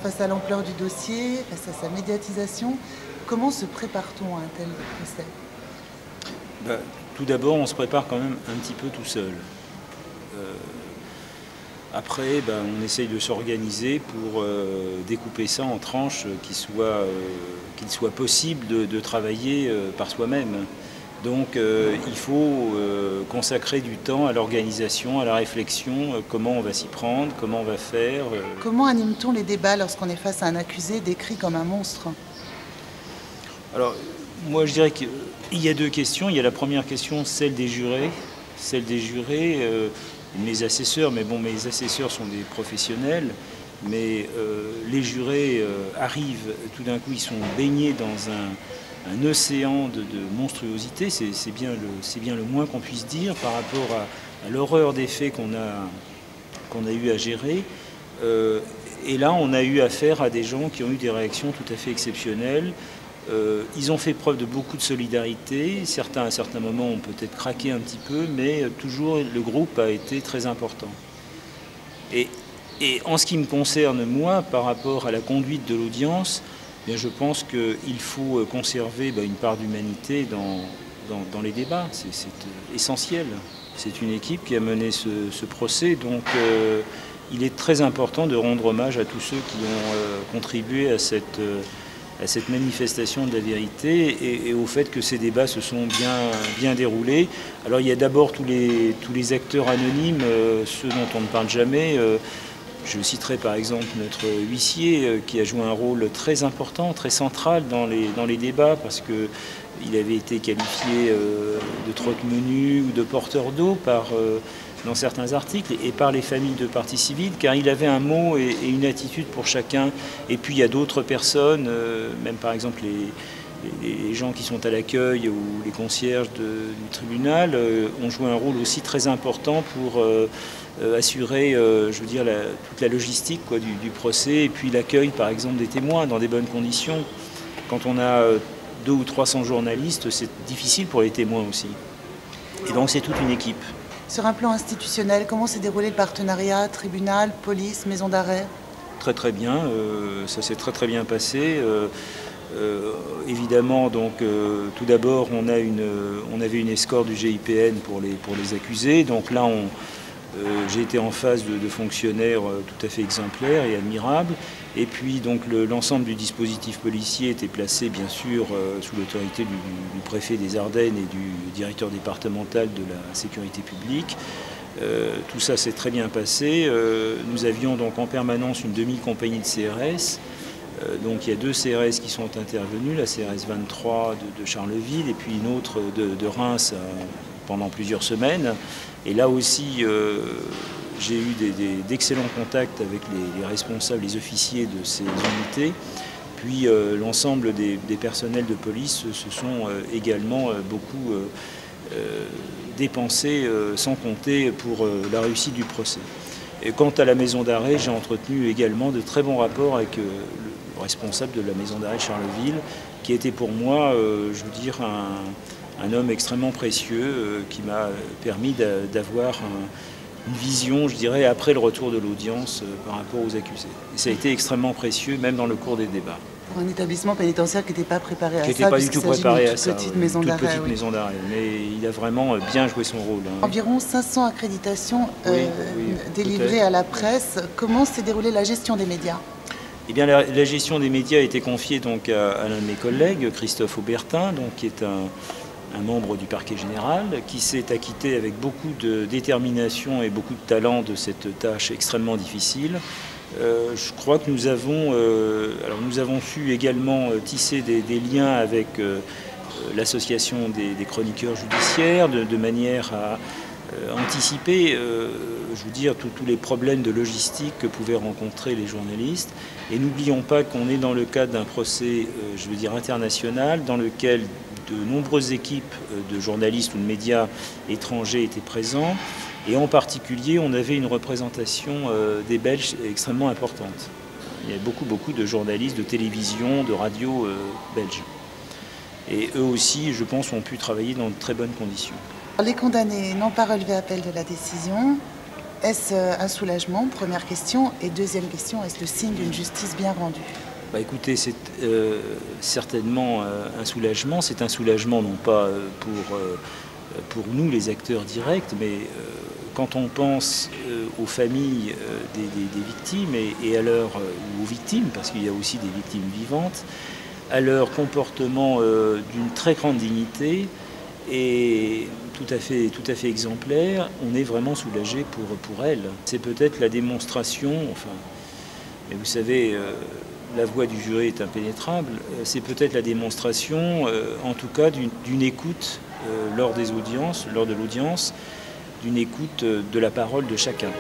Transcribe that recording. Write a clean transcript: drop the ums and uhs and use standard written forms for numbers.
Face à l'ampleur du dossier, face à sa médiatisation, comment se prépare-t-on à un tel procès? Bah, tout d'abord, on se prépare quand même un petit peu tout seul. Après, on essaye de s'organiser pour découper ça en tranches qu'il soit possible de travailler par soi-même. Donc il faut consacrer du temps à l'organisation, à la réflexion, comment on va s'y prendre, comment on va faire. Comment anime-t-on les débats lorsqu'on est face à un accusé décrit comme un monstre? Alors, moi je dirais qu'il y a deux questions. Il y a la première question, celle des jurés. Mes assesseurs, mais bon, mes assesseurs sont des professionnels, mais les jurés arrivent, tout d'un coup, ils sont baignés dans un océan de monstruosité, c'est bien le moins qu'on puisse dire par rapport à l'horreur des faits qu'on a eu à gérer. Et là, on a eu affaire à des gens qui ont eu des réactions tout à fait exceptionnelles. Ils ont fait preuve de beaucoup de solidarité. Certains, à certains moments, ont peut-être craqué un petit peu, mais toujours, le groupe a été très important. Et en ce qui me concerne, moi, par rapport à la conduite de l'audience, je pense qu'il faut conserver une part d'humanité dans les débats. C'est essentiel. C'est une équipe qui a mené ce procès, donc il est très important de rendre hommage à tous ceux qui ont contribué à cette manifestation de la vérité et au fait que ces débats se sont bien déroulés. Alors il y a d'abord tous les acteurs anonymes, ceux dont on ne parle jamais. Je citerai par exemple notre huissier qui a joué un rôle très important, très central dans les débats parce qu'il avait été qualifié de trotte-menu ou de porteur d'eau dans certains articles et par les familles de parties civiles, car il avait un mot et une attitude pour chacun. Et puis il y a d'autres personnes, même par exemple les gens qui sont à l'accueil ou les concierges du tribunal, ont joué un rôle aussi très important pour assurer toute la logistique du procès et puis l'accueil par exemple des témoins dans des bonnes conditions. Quand on a 200 ou 300 journalistes, c'est difficile pour les témoins aussi. Et donc c'est toute une équipe. Sur un plan institutionnel, comment s'est déroulé le partenariat tribunal, police, maison d'arrêt? Très très bien, ça s'est très très bien passé. Évidemment, donc tout d'abord on avait une escorte du GIPN pour les accusés. Donc là j'ai été en face de fonctionnaires tout à fait exemplaires et admirables. Et puis donc l'ensemble du dispositif policier était placé bien sûr sous l'autorité du préfet des Ardennes et du directeur départemental de la sécurité publique. Tout ça s'est très bien passé. Nous avions donc en permanence une demi-compagnie de CRS. Donc il y a 2 CRS qui sont intervenus, la CRS 23 de Charleville et puis une autre de Reims pendant plusieurs semaines. Et là aussi, j'ai eu d'excellents contacts avec les responsables, les officiers de ces unités. Puis l'ensemble des personnels de police se sont également beaucoup dépensés, sans compter pour la réussite du procès. Et quant à la maison d'arrêt, j'ai entretenu également de très bons rapports avec le responsable de la maison d'arrêt de Charleville, qui était pour moi, un homme extrêmement précieux, qui m'a permis d'avoir une vision, je dirais, après le retour de l'audience par rapport aux accusés. Et ça a été extrêmement précieux, même dans le cours des débats. Pour un établissement pénitentiaire qui n'était pas préparé à ça, qui n'était pas du tout préparé à ça, petite maison d'arrêt. Maison d'arrêt, mais il a vraiment bien joué son rôle. Environ 500 accréditations délivrées peut-être à la presse. Comment s'est déroulée la gestion des médias? Eh bien, la gestion des médias a été confiée donc à l'un de mes collègues, Christophe Aubertin, donc, qui est un membre du parquet général, qui s'est acquitté avec beaucoup de détermination et beaucoup de talent de cette tâche extrêmement difficile. Je crois que nous avons su également tisser des liens avec l'association des chroniqueurs judiciaires de manière à anticiper tous les problèmes de logistique que pouvaient rencontrer les journalistes. Et n'oublions pas qu'on est dans le cadre d'un procès international dans lequel de nombreuses équipes de journalistes ou de médias étrangers étaient présents. Et en particulier, on avait une représentation des Belges extrêmement importante. Il y a beaucoup de journalistes de télévision, de radio belges. Et eux aussi, je pense, ont pu travailler dans de très bonnes conditions. Les condamnés n'ont pas relevé appel de la décision. Est-ce un soulagement? Première question. Et deuxième question, est-ce le signe d'une justice bien rendue? Bah, écoutez, c'est certainement un soulagement. C'est un soulagement non pas pour nous, les acteurs directs, mais quand on pense aux familles des victimes et à ou aux victimes, parce qu'il y a aussi des victimes vivantes, à leur comportement d'une très grande dignité et tout à fait exemplaire, on est vraiment soulagé pour elles. C'est peut-être la démonstration, enfin, mais vous savez, la voix du jury est impénétrable, c'est peut-être la démonstration, en tout cas, d'une écoute lors des audiences, lors de l'audience, d'une écoute de la parole de chacun.